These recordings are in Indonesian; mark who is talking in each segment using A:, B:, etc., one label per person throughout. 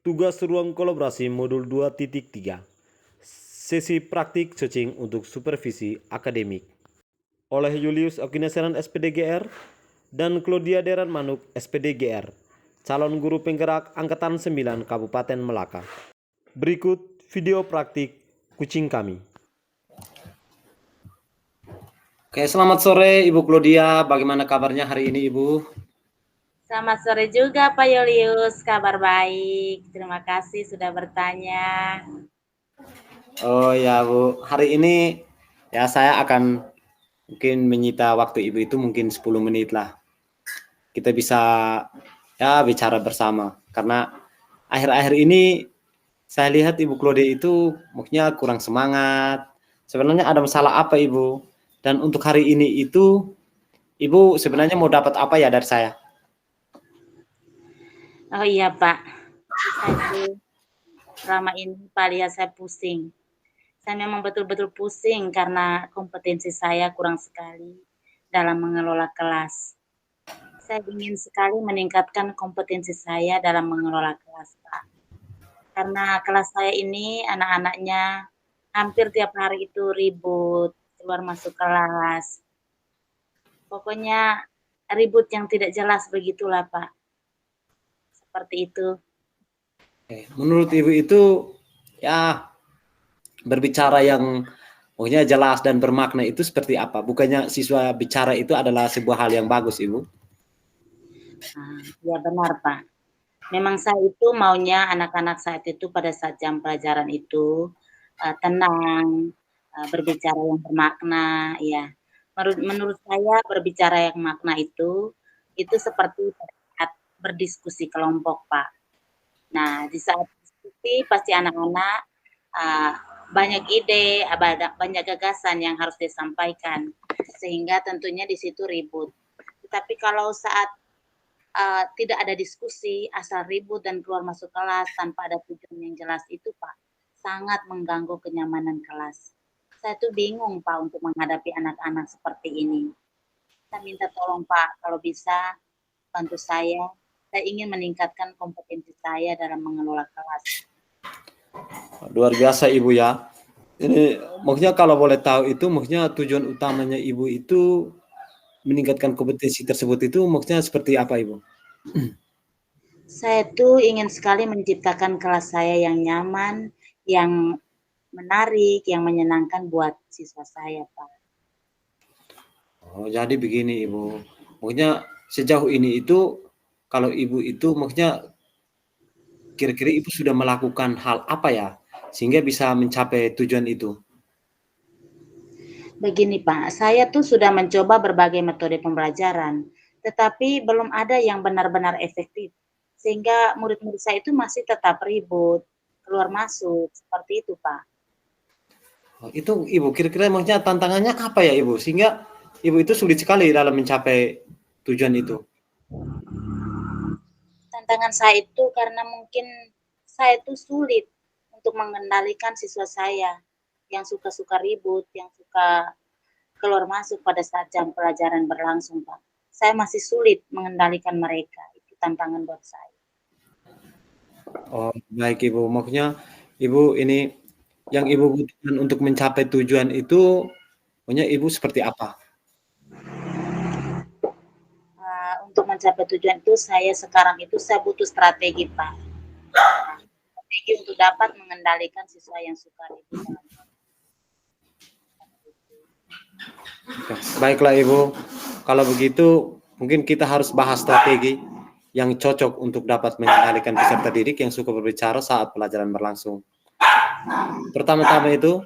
A: Tugas ruang kolaborasi modul 2.3. Sesi praktik coaching untuk supervisi akademik oleh Julius Okineseran SPDGR dan Claudia Deran Manuk SPDGR, calon guru penggerak Angkatan 9 Kabupaten Melaka. Berikut video praktik kucing kami.
B: Oke, selamat sore Ibu Claudia. Bagaimana kabarnya hari ini Ibu?
C: Selamat sore juga Pak Julius, kabar baik. Terima kasih sudah bertanya.
B: Oh ya Bu, hari ini ya saya akan mungkin menyita waktu Ibu itu mungkin 10 menit lah. Kita bisa ya bicara bersama. Karena akhir-akhir ini saya lihat Ibu Claudia itu mungkin kurang semangat. Sebenarnya ada masalah apa Ibu? Dan untuk hari ini itu Ibu sebenarnya mau dapat apa ya dari saya?
C: Oh iya Pak, saya selama ini Pak lihat saya pusing. Saya memang betul-betul pusing karena kompetensi saya kurang sekali dalam mengelola kelas. Saya ingin sekali meningkatkan kompetensi saya dalam mengelola kelas Pak. Karena kelas saya ini anak-anaknya hampir tiap hari itu ribut, keluar masuk kelas. Pokoknya ribut yang tidak jelas begitulah Pak. Seperti itu.
B: Menurut Ibu itu ya berbicara yang pokoknya jelas dan bermakna itu seperti apa? Bukannya siswa bicara itu adalah sebuah hal yang bagus, Ibu?
C: Ya benar Pak. Memang saya itu maunya anak-anak saat itu pada saat jam pelajaran itu tenang, berbicara yang bermakna, ya. Menurut saya berbicara yang makna itu seperti saat berdiskusi kelompok Pak. Nah di saat diskusi pasti anak-anak banyak ide, banyak gagasan yang harus disampaikan, sehingga tentunya di situ ribut. Tetapi kalau saat tidak ada diskusi, asal ribut dan keluar masuk kelas tanpa ada tujuan yang jelas itu Pak, sangat mengganggu kenyamanan kelas. Saya tuh bingung Pak untuk menghadapi anak-anak seperti ini. Saya minta tolong Pak, kalau bisa bantu saya ingin meningkatkan kompetensi saya dalam mengelola kelas.
B: Luar biasa Ibu ya. Ini maksudnya kalau boleh tahu itu maksudnya tujuan utamanya Ibu itu meningkatkan kompetensi tersebut itu maksudnya seperti apa Ibu?
C: Saya tuh ingin sekali menciptakan kelas saya yang nyaman, yang menarik, yang menyenangkan buat siswa saya Pak.
B: Oh, jadi begini Ibu. Maksudnya sejauh ini itu kalau Ibu itu maksudnya kira-kira Ibu sudah melakukan hal apa ya sehingga bisa mencapai tujuan itu?
C: Begini Pak, saya tuh sudah mencoba berbagai metode pembelajaran, tetapi belum ada yang benar-benar efektif. Sehingga murid-murid saya itu masih tetap ribut, keluar masuk, seperti itu Pak.
B: Oh, itu Ibu kira-kira maksudnya tantangannya apa ya Ibu sehingga Ibu itu sulit sekali dalam mencapai tujuan itu?
C: Tantangan saya itu karena mungkin saya itu sulit untuk mengendalikan siswa saya yang suka-suka ribut, yang suka keluar masuk pada saat jam pelajaran berlangsung Pak. Saya masih sulit mengendalikan mereka, itu tantangan buat saya.
B: Oh, baik Ibu. Maksudnya Ibu ini yang Ibu butuhkan untuk mencapai tujuan itu, maksudnya Ibu seperti apa?
C: Untuk mencapai tujuan itu saya sekarang itu saya butuh strategi Pak. Strategi untuk dapat mengendalikan siswa yang suka ribut.
B: Baiklah Ibu, kalau begitu mungkin kita harus bahas strategi yang cocok untuk dapat mengendalikan peserta didik yang suka berbicara saat pelajaran berlangsung. Pertama-tama itu,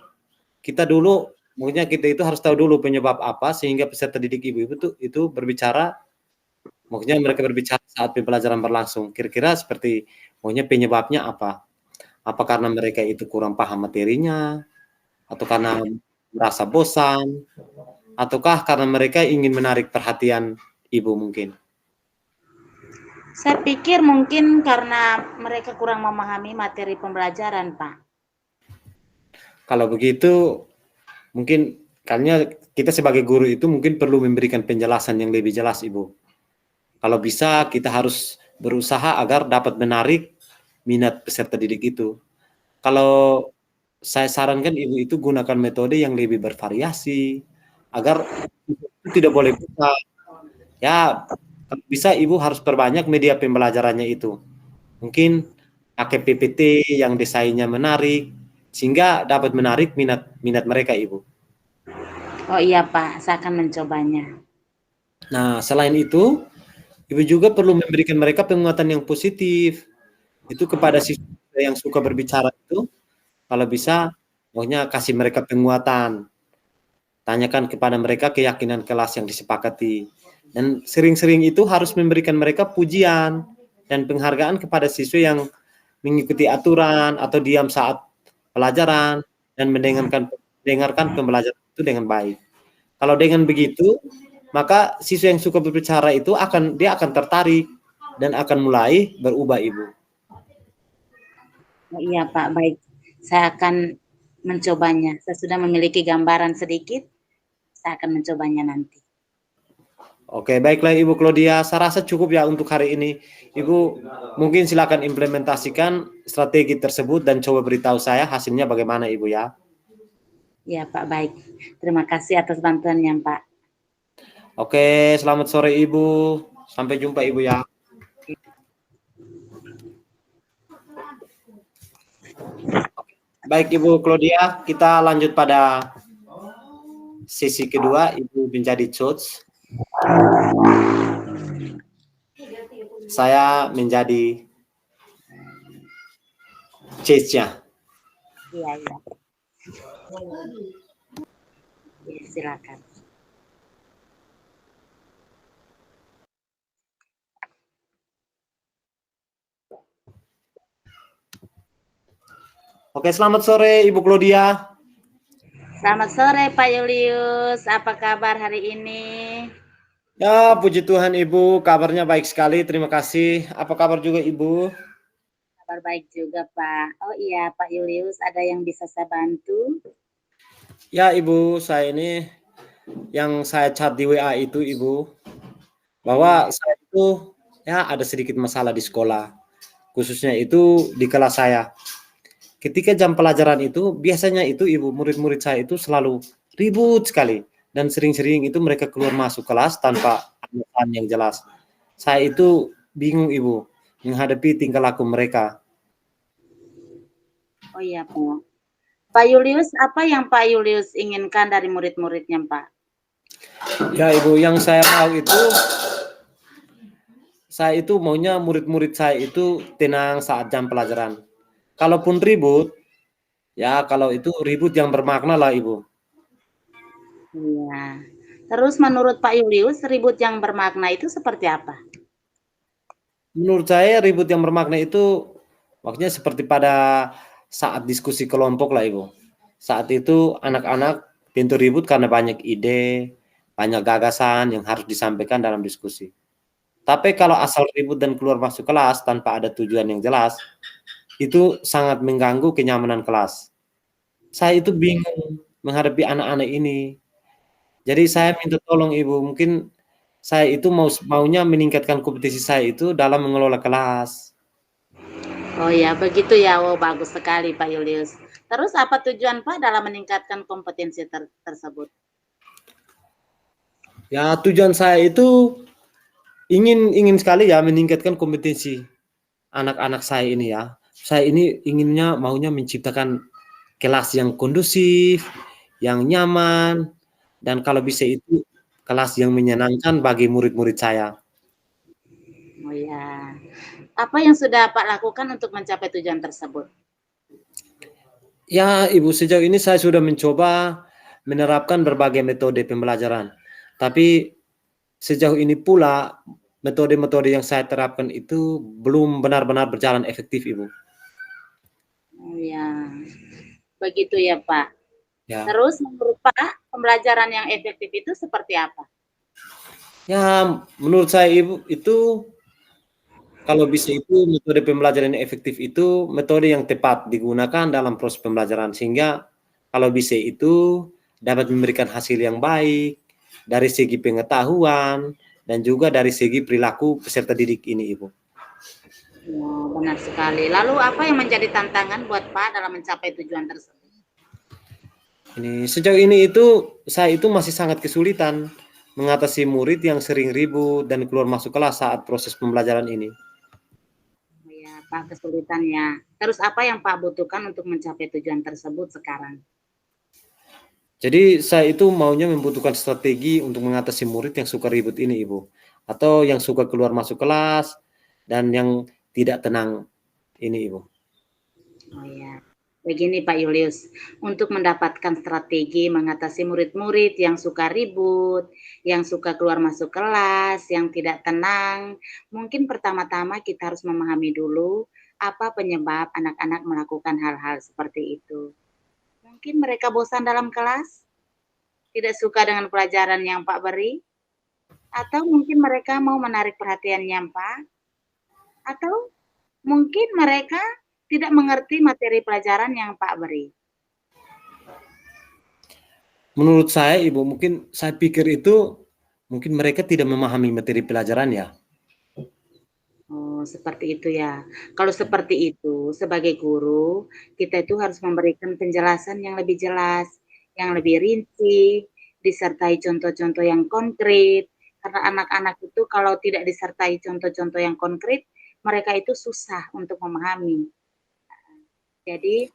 B: kita dulu, maksudnya kita itu harus tahu dulu penyebab apa sehingga peserta didik Ibu itu berbicara, maksudnya mereka berbicara saat pembelajaran berlangsung. Kira-kira seperti, maksudnya penyebabnya apa? Apa karena mereka itu kurang paham materinya, atau karena merasa bosan, ataukah karena mereka ingin menarik perhatian Ibu mungkin?
C: Saya pikir mungkin karena mereka kurang memahami materi pembelajaran Pak.
B: Kalau begitu, mungkin kayaknya kita sebagai guru itu mungkin perlu memberikan penjelasan yang lebih jelas Ibu. Kalau bisa kita harus berusaha agar dapat menarik minat peserta didik itu. Kalau saya sarankan Ibu itu gunakan metode yang lebih bervariasi, agar itu tidak boleh buta. Ya, kalau bisa Ibu harus perbanyak media pembelajarannya itu. Mungkin pakai PPT yang desainnya menarik, sehingga dapat menarik minat mereka, Ibu.
C: Oh iya Pak, saya akan mencobanya.
B: Nah, selain itu, Ibu juga perlu memberikan mereka penguatan yang positif. Itu kepada siswa yang suka berbicara itu, kalau bisa, pokoknya kasih mereka penguatan. Tanyakan kepada mereka keyakinan kelas yang disepakati. Dan sering-sering itu harus memberikan mereka pujian dan penghargaan kepada siswa yang mengikuti aturan atau diam saat pelajaran dan mendengarkan pembelajaran itu dengan baik. Kalau dengan begitu, maka siswa yang suka berbicara itu dia akan tertarik dan akan mulai berubah, Ibu.
C: Oh iya Pak, baik. Saya akan mencobanya. Saya sudah memiliki gambaran sedikit. Saya akan mencobanya nanti.
B: Oke, baiklah Ibu Claudia. Saya rasa cukup ya untuk hari ini. Ibu mungkin silakan implementasikan strategi tersebut dan coba beritahu saya hasilnya bagaimana, Ibu ya.
C: Ya Pak, baik. Terima kasih atas bantuannya Pak.
B: Oke, selamat sore Ibu. Sampai jumpa Ibu ya. Baik Ibu Claudia, kita lanjut pada sesi kedua. Ibu menjadi coach. Saya menjadi coach-nya.
C: Iya, iya. Ya, silakan.
B: Oke, selamat sore Ibu Claudia.
C: Selamat sore Pak Julius. Apa kabar hari ini?
B: Ya, puji Tuhan Ibu, kabarnya baik sekali. Terima kasih. Apa kabar juga Ibu?
C: Kabar baik juga Pak. Oh iya Pak Julius, ada yang bisa saya bantu?
B: Ya Ibu, saya ini yang saya chat di WA itu Ibu, bahwa saya itu ya ada sedikit masalah di sekolah, khususnya itu di kelas saya. Ketika jam pelajaran itu, biasanya itu Ibu, murid-murid saya itu selalu ribut sekali. Dan sering-sering itu mereka keluar masuk kelas tanpa alasan yang jelas. Saya itu bingung Ibu, menghadapi tingkah laku mereka.
C: Oh iya Pak. Pak Julius, apa yang Pak Julius inginkan dari murid-muridnya Pak?
B: Ya Ibu, yang saya mau itu, saya itu maunya murid-murid saya itu tenang saat jam pelajaran. Kalaupun ribut, ya kalau itu ribut yang bermakna lah Ibu.
C: Iya. Terus menurut Pak Julius, ribut yang bermakna itu seperti apa?
B: Menurut saya ribut yang bermakna itu maksudnya seperti pada saat diskusi kelompok lah Ibu. Saat itu anak-anak pintu ribut karena banyak ide, banyak gagasan yang harus disampaikan dalam diskusi. Tapi kalau asal ribut dan keluar masuk kelas tanpa ada tujuan yang jelas, itu sangat mengganggu kenyamanan kelas. Saya itu bingung menghadapi anak-anak ini. Jadi saya minta tolong Ibu, mungkin saya itu maunya meningkatkan kompetisi saya itu dalam mengelola kelas.
C: Oh ya, begitu ya. Oh, bagus sekali Pak Julius. Terus apa tujuan Pak dalam meningkatkan kompetensi tersebut?
B: Ya, tujuan saya itu ingin sekali ya meningkatkan kompetensi anak-anak saya ini ya. Saya ini maunya menciptakan kelas yang kondusif, yang nyaman, dan kalau bisa itu kelas yang menyenangkan bagi murid-murid saya.
C: Oh ya. Apa yang sudah Pak lakukan untuk mencapai tujuan tersebut?
B: Ya, Ibu, sejauh ini saya sudah mencoba menerapkan berbagai metode pembelajaran. Tapi sejauh ini pula metode-metode yang saya terapkan itu belum benar-benar berjalan efektif, Ibu.
C: Oh ya. Begitu ya, Pak.
B: Ya.
C: Terus menurut Pak, pembelajaran yang efektif itu seperti apa?
B: Ya, menurut saya Ibu itu kalau bisa itu metode pembelajaran yang efektif itu metode yang tepat digunakan dalam proses pembelajaran sehingga kalau bisa itu dapat memberikan hasil yang baik dari segi pengetahuan dan juga dari segi perilaku peserta didik ini Ibu.
C: Ya, benar sekali. Lalu apa yang menjadi tantangan buat Pak dalam mencapai tujuan tersebut?
B: Ini sejauh ini itu saya itu masih sangat kesulitan mengatasi murid yang sering ribut dan keluar masuk kelas saat proses pembelajaran ini.
C: Ya, Pak, kesulitannya. Terus apa yang Pak butuhkan untuk mencapai tujuan tersebut sekarang?
B: Jadi saya itu maunya membutuhkan strategi untuk mengatasi murid yang suka ribut ini, Ibu. Atau yang suka keluar masuk kelas dan yang tidak tenang ini, Ibu.
C: Oh ya, begini Pak Julius, untuk mendapatkan strategi mengatasi murid-murid yang suka ribut, yang suka keluar masuk kelas, yang tidak tenang, mungkin pertama-tama kita harus memahami dulu apa penyebab anak-anak melakukan hal-hal seperti itu. Mungkin mereka bosan dalam kelas, tidak suka dengan pelajaran yang Pak beri, atau mungkin mereka mau menarik perhatiannya Pak, atau mungkin mereka tidak mengerti materi pelajaran yang Pak beri.
B: Menurut saya, Ibu, mungkin saya pikir itu mungkin mereka tidak memahami materi pelajaran ya.
C: Oh, seperti itu ya. Kalau seperti itu, sebagai guru, kita itu harus memberikan penjelasan yang lebih jelas, yang lebih rinci, disertai contoh-contoh yang konkret. Karena anak-anak itu kalau tidak disertai contoh-contoh yang konkret, mereka itu susah untuk memahami. Jadi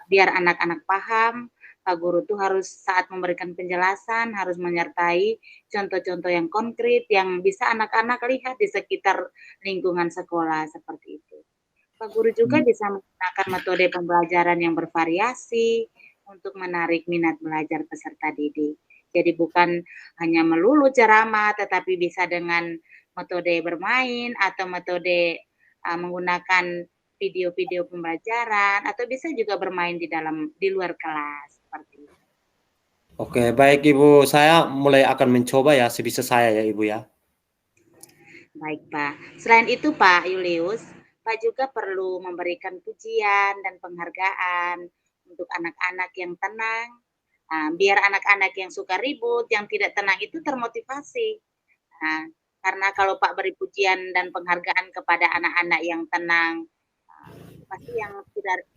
C: biar anak-anak paham, Pak Guru tuh harus saat memberikan penjelasan harus menyertai contoh-contoh yang konkret yang bisa anak-anak lihat di sekitar lingkungan sekolah seperti itu. Pak Guru juga bisa menggunakan metode pembelajaran yang bervariasi untuk menarik minat belajar peserta didik. Jadi bukan hanya melulu ceramah, tetapi bisa dengan metode bermain atau metode menggunakan video-video pembelajaran atau bisa juga bermain di luar kelas seperti itu.
B: Oke, baik Ibu. Saya mulai akan mencoba ya sebisa saya ya Ibu ya.
C: Baik, Pak. Selain itu, Pak Julius, Pak juga perlu memberikan pujian dan penghargaan untuk anak-anak yang tenang, biar anak-anak yang suka ribut, yang tidak tenang itu termotivasi. Nah, karena kalau Pak beri pujian dan penghargaan kepada anak-anak yang tenang, pasti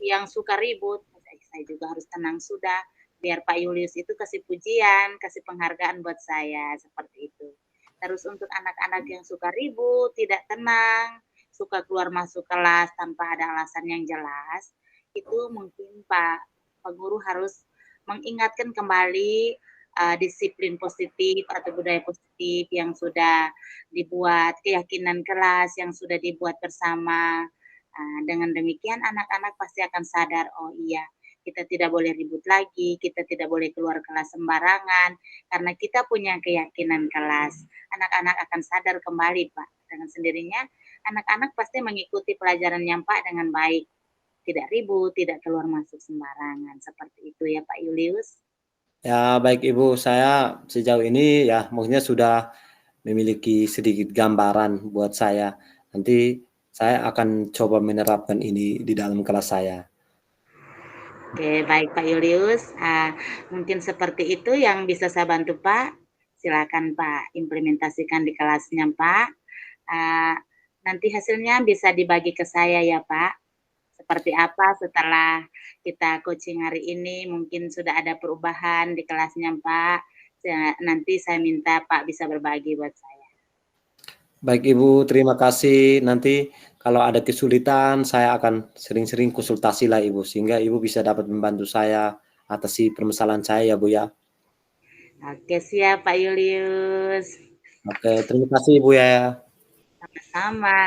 C: yang suka ribut, saya juga harus tenang sudah, biar Pak Julius itu kasih pujian, kasih penghargaan buat saya, seperti itu. Terus untuk anak-anak yang suka ribut, tidak tenang, suka keluar masuk kelas tanpa ada alasan yang jelas, itu mungkin Pak Guru harus mengingatkan kembali disiplin positif atau budaya positif yang sudah dibuat, keyakinan kelas yang sudah dibuat bersama. Dengan demikian anak-anak pasti akan sadar, oh iya, kita tidak boleh ribut lagi, kita tidak boleh keluar kelas sembarangan, karena kita punya keyakinan kelas. Anak-anak akan sadar kembali, Pak. Dengan sendirinya, anak-anak pasti mengikuti pelajaran yang Pak dengan baik. Tidak ribut, tidak keluar masuk sembarangan. Seperti itu ya Pak Julius.
B: Ya, baik Ibu. Saya sejauh ini ya maksudnya sudah memiliki sedikit gambaran buat saya. Nanti saya akan coba menerapkan ini di dalam kelas saya.
C: Oke, baik Pak Julius. Mungkin seperti itu yang bisa saya bantu Pak. Silakan Pak implementasikan di kelasnya Pak. Ah, Nanti hasilnya bisa dibagi ke saya ya Pak. Seperti apa setelah kita coaching hari ini, mungkin sudah ada perubahan di kelasnya Pak. Nanti saya minta Pak bisa berbagi buat saya.
B: Baik Ibu, terima kasih. Nanti kalau ada kesulitan saya akan sering-sering konsultasi lah Ibu sehingga Ibu bisa dapat membantu saya atasi permasalahan saya ya Bu ya.
C: Oke, siap Pak Julius.
B: Oke, terima kasih Ibu ya.
C: Sama-sama.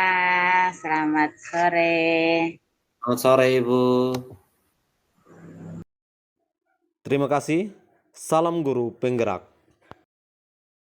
C: Selamat sore.
B: Selamat sore Ibu.
A: Terima kasih. Salam guru penggerak.